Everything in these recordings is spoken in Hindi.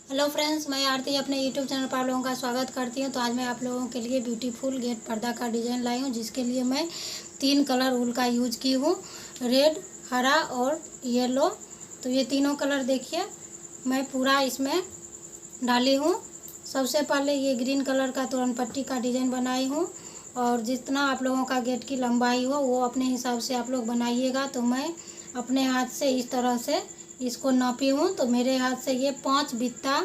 हेलो फ्रेंड्स, मैं आरती अपने यूट्यूब चैनल पर आप लोगों का स्वागत करती हूं। तो आज मैं आप लोगों के लिए ब्यूटीफुल गेट पर्दा का डिज़ाइन लाई हूं, जिसके लिए मैं 3 कलर ऊल का यूज की हूं, रेड, हरा और येलो। तो ये तीनों कलर देखिए मैं पूरा इसमें डाली हूं। सबसे पहले ये ग्रीन कलर का तोरण पट्टी का डिज़ाइन बनाई हूं, और जितना आप लोगों का गेट की लंबाई हो वो अपने हिसाब से आप लोग बनाइएगा। तो मैं अपने हाथ से इस तरह से इसको नापी हूँ। तो मेरे हाथ से ये 5 बित्ता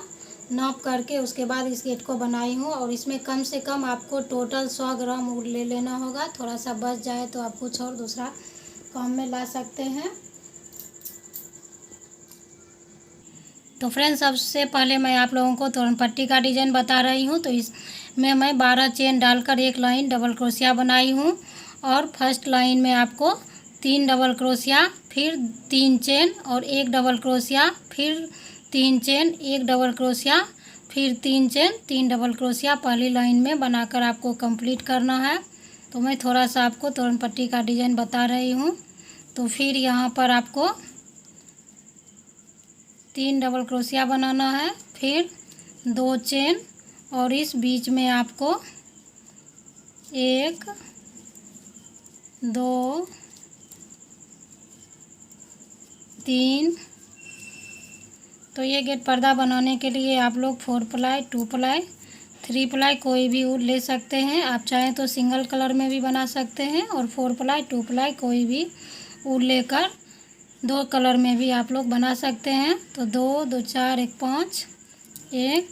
नाप करके उसके बाद इस गेट को बनाई हूँ। और इसमें कम से कम आपको टोटल 100 ग्राम ऊन ले लेना होगा। थोड़ा सा बच जाए तो आप कुछ और दूसरा काम में ला सकते हैं। तो फ्रेंड्स, सबसे पहले मैं आप लोगों को तोरण पट्टी का डिज़ाइन बता रही हूँ। तो इसमें मैं 12 चेन डालकर एक लाइन डबल क्रोशिया बनाई हूँ। और फर्स्ट लाइन में आपको 3 डबल क्रोशिया, फिर 3 चेन और 1 डबल क्रोशिया, फिर 3 चेन 1 डबल क्रोशिया, फिर 3 चेन 3 डबल क्रोशिया पहली लाइन में बनाकर आपको कंप्लीट करना है। तो मैं थोड़ा सा आपको तोरण पट्टी का डिज़ाइन बता रही हूँ। तो फिर यहाँ पर आपको 3 डबल क्रोशिया बनाना है, फिर 2 चेन और इस बीच में आपको 1 2 3। तो ये गेट पर्दा बनाने के लिए आप लोग 4 प्लाई, 2 प्लाई, 3 प्लाई कोई भी ऊल ले सकते हैं। आप चाहें तो सिंगल कलर में भी बना सकते हैं, और 4 प्लाई, 2 प्लाई कोई भी ऊल लेकर 2 कलर में भी आप लोग बना सकते हैं। तो 2 2 4 1 5 1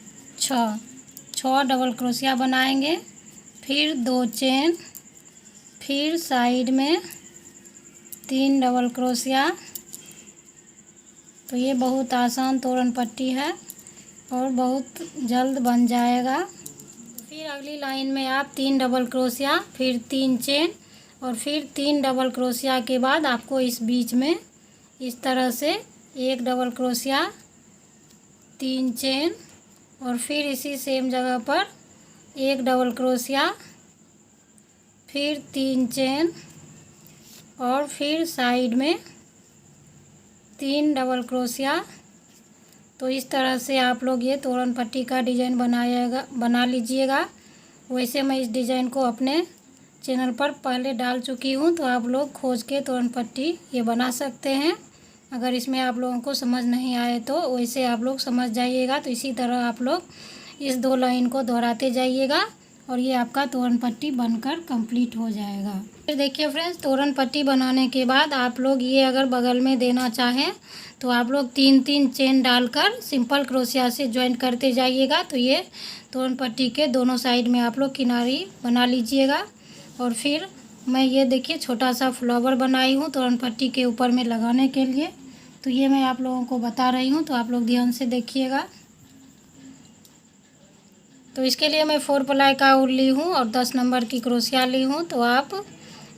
6 डबल क्रोशिया बनाएंगे, फिर 2 चेन, फिर साइड में 3 डबल क्रोशिया। तो ये बहुत आसान तोरण पट्टी है और बहुत जल्द बन जाएगा। फिर अगली लाइन में आप 3 डबल क्रोशिया, फिर 3 चेन और फिर 3 डबल क्रोशिया के बाद आपको इस बीच में इस तरह से 1 डबल क्रोशिया, 3 चेन और फिर इसी सेम जगह पर 1 डबल क्रोशिया, फिर 3 चेन और फिर साइड में 3 डबल क्रोशिया। तो इस तरह से आप लोग ये तोरण पट्टी का डिज़ाइन बना लीजिएगा। वैसे मैं इस डिज़ाइन को अपने चैनल पर पहले डाल चुकी हूँ, तो आप लोग खोज के तोरण पट्टी ये बना सकते हैं। अगर इसमें आप लोगों को समझ नहीं आए तो वैसे आप लोग समझ जाइएगा। तो इसी तरह आप लोग इस 2 लाइन को दोहराते जाइएगा और ये आपका तोरण पट्टी बनकर कंप्लीट हो जाएगा। फिर देखिए फ्रेंड्स, तोरण पट्टी बनाने के बाद आप लोग ये अगर बगल में देना चाहें तो आप लोग 3-3 चेन डालकर सिंपल क्रोशिया से ज्वाइंट करते जाइएगा। तो ये तोरण पट्टी के दोनों साइड में आप लोग किनारी बना लीजिएगा। और फिर मैं ये देखिए छोटा सा फ्लावर बनाई हूँ तोरण पट्टी के ऊपर में लगाने के लिए। तो ये मैं आप लोगों को बता रही हूँ, तो आप लोग ध्यान से देखिएगा। तो इसके लिए मैं 4 प्लाई का ऊल ली हूँ और 10 नंबर की क्रोशिया ली हूँ। तो आप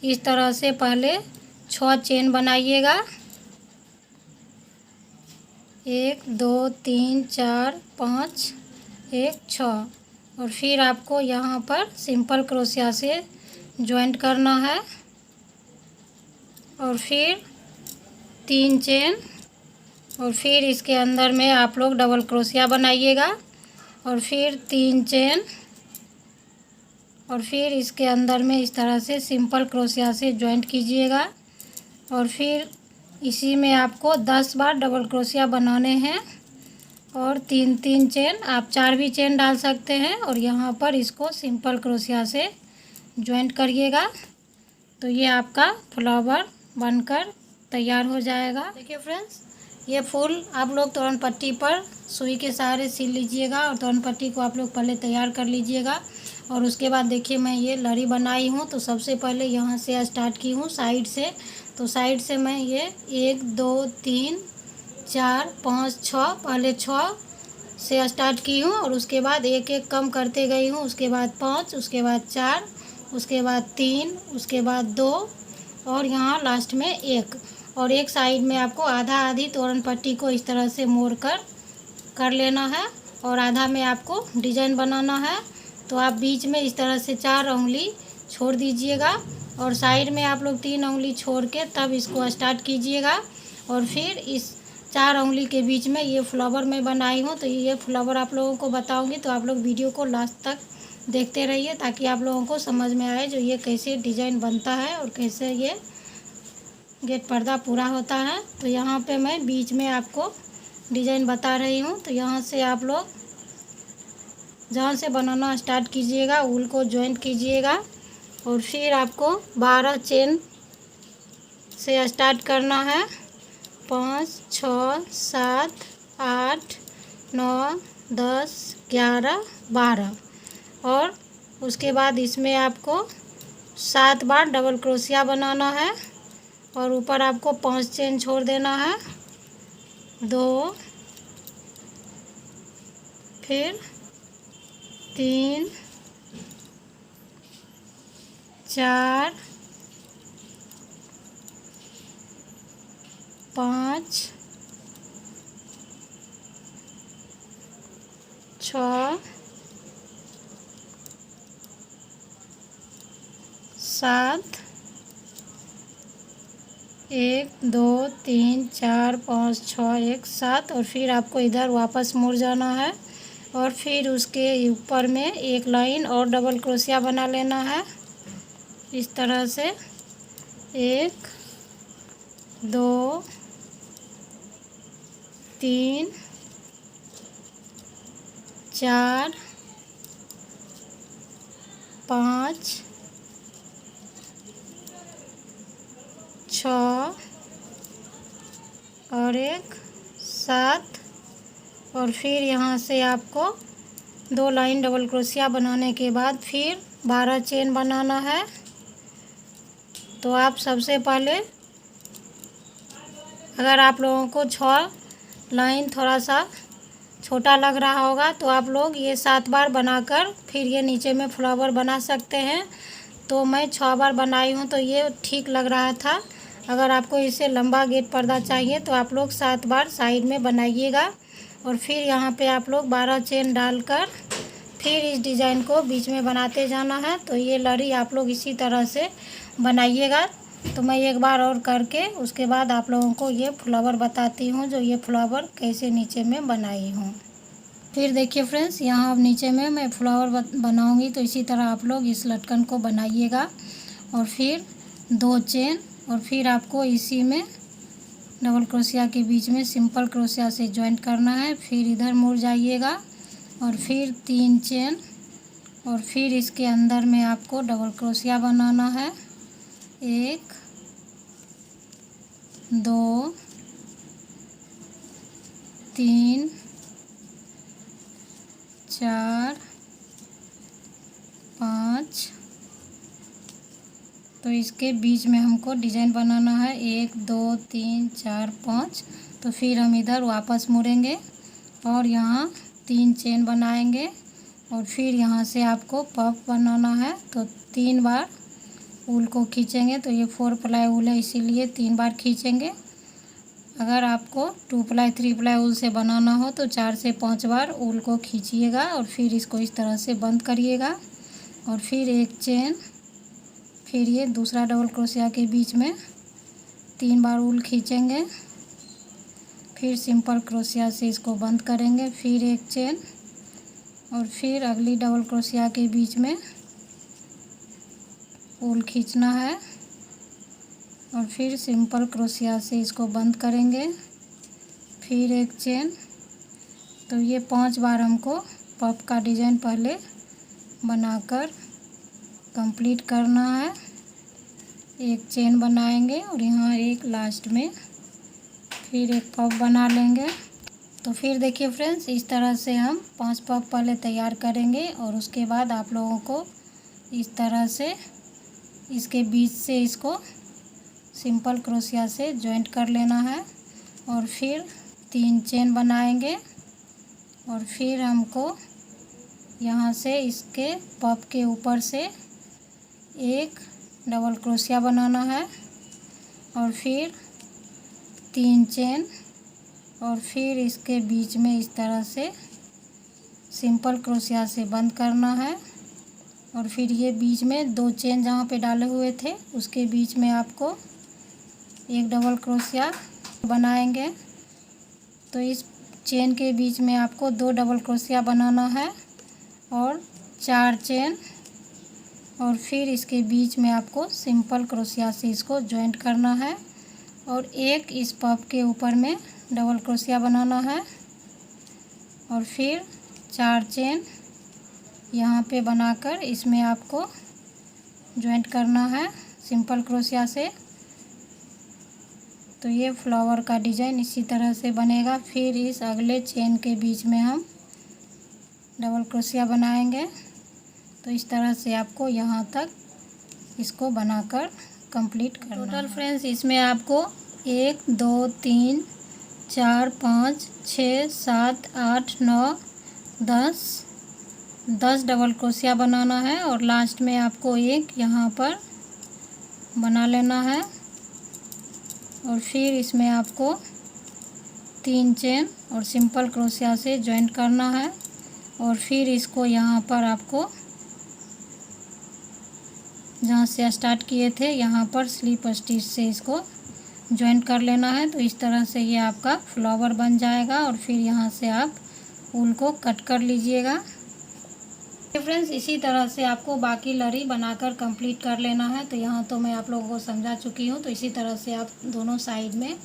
इस तरह से पहले 6 चेन बनाइएगा, 1 2 3 4 5 1 6। और फिर आपको यहाँ पर सिंपल क्रोशिया से ज्वाइंट करना है, और फिर 3 चेन और फिर इसके अंदर में आप लोग डबल क्रोशिया बनाइएगा, और फिर 3 चेन और फिर इसके अंदर में इस तरह से सिंपल क्रोशिया से ज्वाइंट कीजिएगा। और फिर इसी में आपको 10 बार डबल क्रोशिया बनाने हैं, और 3-3 चेन, आप 4 भी चेन डाल सकते हैं। और यहाँ पर इसको सिंपल क्रोशिया से ज्वाइंट करिएगा। तो ये आपका फ्लावर बनकर तैयार हो जाएगा। देखिए फ्रेंड्स, ये फूल आप लोग तोरण पट्टी पर सुई के सहारे सिल लीजिएगा, और तोरण पट्टी को आप लोग पहले तैयार कर लीजिएगा। और उसके बाद देखिए मैं ये लड़ी बनाई हूँ। तो सबसे पहले यहाँ से स्टार्ट की हूँ साइड से। तो साइड से मैं ये 1 2 3 4 5 6 पहले 6 से स्टार्ट की हूँ, और उसके बाद 1-1 कम करते गई हूँ। उसके बाद 5, उसके बाद 4, उसके बाद 3, उसके बाद 2 और यहाँ लास्ट में 1। और एक साइड में आपको आधा आधी तोरण पट्टी को इस तरह से मोड़ कर लेना है, और आधा में आपको डिजाइन बनाना है। तो आप बीच में इस तरह से 4 उंगली छोड़ दीजिएगा, और साइड में आप लोग 3 उंगली छोड़ के तब इसको स्टार्ट कीजिएगा। और फिर इस 4 उंगली के बीच में ये फ्लावर मैं बनाई हूँ। तो ये फ्लावर आप लोगों को बताऊँगी, तो आप लोग वीडियो को लास्ट तक देखते रहिए ताकि आप लोगों को समझ में आए जो ये कैसे डिज़ाइन बनता है और कैसे ये गेट पर्दा पूरा होता है। तो यहाँ पे मैं बीच में आपको डिज़ाइन बता रही हूँ। तो यहाँ से आप लोग जहाँ से बनाना स्टार्ट कीजिएगा, ऊल को जॉइंट कीजिएगा और फिर आपको 12 चेन से स्टार्ट करना है। 5, 6, 7, 8, 9, 10, 11, 12 और उसके बाद इसमें आपको 7 बार डबल क्रोशिया बनाना है और ऊपर आपको 5 चेन छोड़ देना है। 2, फिर 3, 4, 5, 6, 7, 1, 2, 3, 4, 5, 6, 1, 7 और फिर आपको इधर वापस मुड़ जाना है और फिर उसके ऊपर में एक लाइन और डबल क्रोशिया बना लेना है इस तरह से। 1, 2, 3, 4, 5, 6 और 1, 7 और फिर यहाँ से आपको 2 लाइन डबल क्रोशिया बनाने के बाद फिर 12 चेन बनाना है। तो आप सबसे पहले, अगर आप लोगों को 6 लाइन थोड़ा सा छोटा लग रहा होगा तो आप लोग ये 7 बार बनाकर फिर ये नीचे में फ्लावर बना सकते हैं। तो मैं 6 बार बनाई हूँ तो ये ठीक लग रहा था। अगर आपको इससे लंबा गेट पर्दा चाहिए तो आप लोग 7 बार साइड में बनाइएगा और फिर यहाँ पे आप लोग 12 चेन डालकर फिर इस डिज़ाइन को बीच में बनाते जाना है। तो ये लड़ी आप लोग इसी तरह से बनाइएगा। तो मैं एक बार और करके उसके बाद आप लोगों को ये फ्लावर बताती हूँ, जो ये फ्लावर कैसे नीचे में बनाई हूँ। फिर देखिए फ्रेंड्स, यहाँ अब नीचे में मैं फ्लावर बनाऊँगी तो इसी तरह आप लोग इस लटकन को बनाइएगा और फिर 2 चेन और फिर आपको इसी में डबल क्रोशिया के बीच में सिंपल क्रोशिया से जॉइंट करना है। फिर इधर मुड़ जाइएगा और फिर 3 चेन और फिर इसके अंदर में आपको डबल क्रोशिया बनाना है। 1, 2, 3, 4, 5 तो इसके बीच में हमको डिज़ाइन बनाना है। 1, 2, 3, 4, 5 तो फिर हम इधर वापस मुड़ेंगे और यहाँ 3 चेन बनाएंगे और फिर यहाँ से आपको पफ बनाना है। तो 3 बार ऊल को खींचेंगे। तो ये 4 प्लाई ऊल है इसीलिए 3 बार खींचेंगे। अगर आपको 2 प्लाई 3 प्लाई ऊल से बनाना हो तो 4 से 5 बार ऊल को खींचिएगा और फिर इसको इस तरह से बंद करिएगा और फिर 1 चेन, फिर ये दूसरा डबल क्रोशिया के बीच में 3 बार ऊल खींचेंगे, फिर सिंपल क्रोशिया से इसको बंद करेंगे, फिर 1 चेन और फिर अगली डबल क्रोशिया के बीच में ऊल खींचना है और फिर सिंपल क्रोशिया से इसको बंद करेंगे, फिर 1 चेन। तो ये 5 बार हमको पफ का डिज़ाइन पहले बनाकर कंप्लीट करना है। 1 चेन बनाएंगे और यहाँ एक लास्ट में फिर एक पफ बना लेंगे। तो फिर देखिए फ्रेंड्स, इस तरह से हम 5 पफ पहले तैयार करेंगे और उसके बाद आप लोगों को इस तरह से इसके बीच से इसको सिंपल क्रोशिया से जॉइंट कर लेना है और फिर 3 चेन बनाएंगे और फिर हमको यहाँ से इसके पफ के ऊपर से एक डबल क्रोशिया बनाना है और फिर 3 चेन और फिर इसके बीच में इस तरह से सिंपल क्रोशिया से बंद करना है और फिर ये बीच में 2 चेन जहाँ पे डाले हुए थे उसके बीच में आपको एक डबल क्रोशिया बनाएंगे तो इस चेन के बीच में आपको 2 डबल क्रोशिया बनाना है और 4 चेन, और फिर इसके बीच में आपको सिंपल क्रोशिया से इसको जॉइंट करना है और एक इस पफ के ऊपर में डबल क्रोशिया बनाना है और फिर 4 चेन यहाँ पे बनाकर इसमें आपको जॉइंट करना है सिंपल क्रोशिया से। तो ये फ्लावर का डिज़ाइन इसी तरह से बनेगा। फिर इस अगले चेन के बीच में हम डबल क्रोशिया बनाएंगे। तो इस तरह से आपको यहाँ तक इसको बनाकर कंप्लीट करना है। टोटल फ्रेंड्स इसमें आपको 1 2 3 4 5 6 7 8 9 10 डबल क्रोशिया बनाना है और लास्ट में आपको एक यहाँ पर बना लेना है और फिर इसमें आपको 3 चेन और सिंपल क्रोशिया से जॉइंट करना है और फिर इसको यहाँ पर आपको जहाँ से स्टार्ट किए थे यहाँ पर स्लिप स्टिच से इसको जॉइंट कर लेना है। तो इस तरह से ये आपका फ्लावर बन जाएगा और फिर यहाँ से आप ऊन को कट कर लीजिएगा। फ्रेंड्स इसी तरह से आपको बाकी लड़ी बनाकर कंप्लीट कर लेना है। तो यहाँ तो मैं आप लोगों को समझा चुकी हूँ। तो इसी तरह से आप दोनों साइड में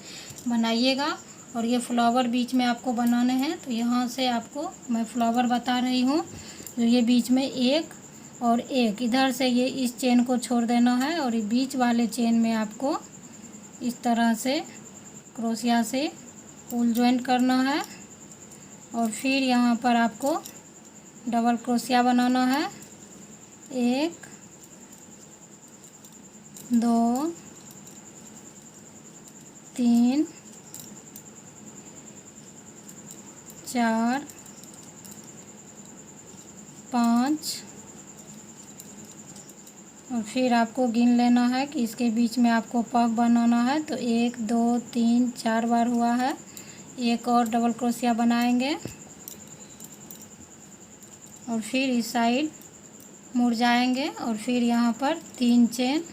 बनाइएगा और ये फ्लावर बीच में आपको बनाने हैं। तो यहाँ से आपको मैं फ्लावर बता रही हूँ। तो ये बीच में एक और एक इधर से ये इस चेन को छोड़ देना है और ये बीच वाले चेन में आपको इस तरह से क्रोशिया से फुल जॉइंट करना है और फिर यहाँ पर आपको डबल क्रोशिया बनाना है। 1 2 3 4 5 और फिर आपको गिन लेना है कि इसके बीच में आपको पफ बनाना है। तो 1 2 3 4 बार हुआ है। एक और डबल क्रोशिया बनाएंगे और फिर इस साइड मुड़ जाएंगे और फिर यहाँ पर 3 चेन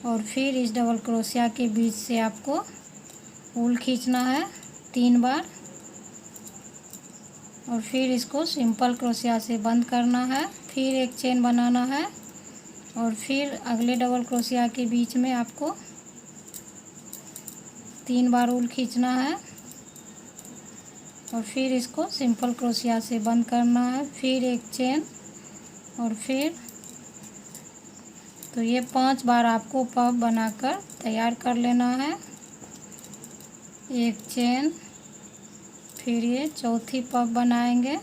और फिर इस डबल क्रोशिया के बीच से आपको ऊल खींचना है 3 बार और फिर इसको सिंपल क्रोशिया से बंद करना है। फिर एक चेन बनाना है और फिर अगले डबल क्रोशिया के बीच में आपको 3 बार ऊल खींचना है और फिर इसको सिंपल क्रोशिया से बंद करना है। फिर एक चेन और फिर तो ये 5 बार आपको पफ बनाकर तैयार कर लेना है। एक चेन, फिर ये चौथी पफ बनाएंगे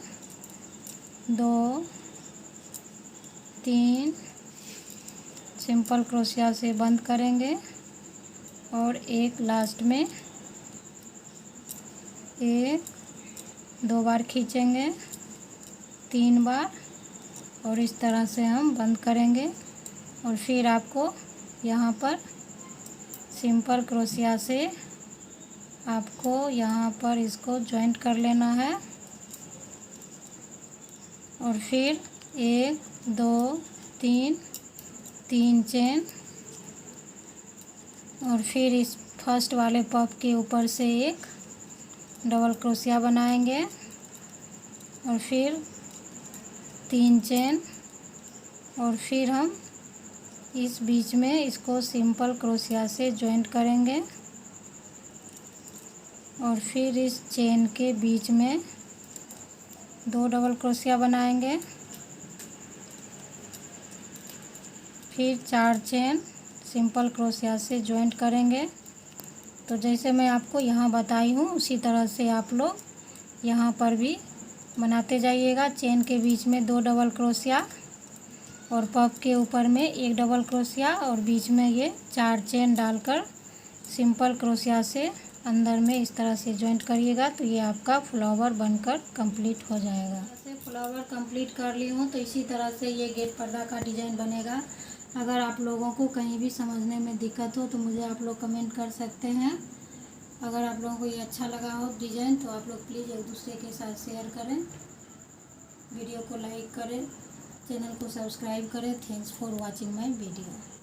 2 3 सिंपल क्रोशिया से बंद करेंगे और एक लास्ट में 1 2 बार खींचेंगे 3 बार और इस तरह से हम बंद करेंगे और फिर आपको यहाँ पर सिंपल क्रोशिया से आपको यहाँ पर इसको जॉइंट कर लेना है और फिर 1 2 3 चेन और फिर इस फर्स्ट वाले पफ के ऊपर से एक डबल क्रोशिया बनाएंगे और फिर 3 चेन और फिर हम इस बीच में इसको सिंपल क्रोशिया से जॉइंट करेंगे और फिर इस चेन के बीच में 2 डबल क्रोशिया बनाएंगे, फिर 4 चेन सिंपल क्रोशिया से जॉइंट करेंगे। तो जैसे मैं आपको यहाँ बताई हूँ उसी तरह से आप लोग यहाँ पर भी बनाते जाइएगा। चेन के बीच में 2 डबल क्रोशिया और पफ के ऊपर में 1 डबल क्रोशिया और बीच में ये 4 चेन डालकर सिंपल क्रोशिया से अंदर में इस तरह से जॉइंट करिएगा। तो ये आपका फ्लावर बनकर कंप्लीट हो जाएगा। ऐसे फ्लावर कंप्लीट कर ली हूँ। तो इसी तरह से ये गेट पर्दा का डिज़ाइन बनेगा। अगर आप लोगों को कहीं भी समझने में दिक्कत हो तो मुझे आप लोग कमेंट कर सकते हैं। अगर आप लोगों को ये अच्छा लगा हो डिज़ाइन तो आप लोग प्लीज़ एक दूसरे के साथ शेयर करें, वीडियो को लाइक करें, चैनल को सब्सक्राइब करें। Thanks for watching my video.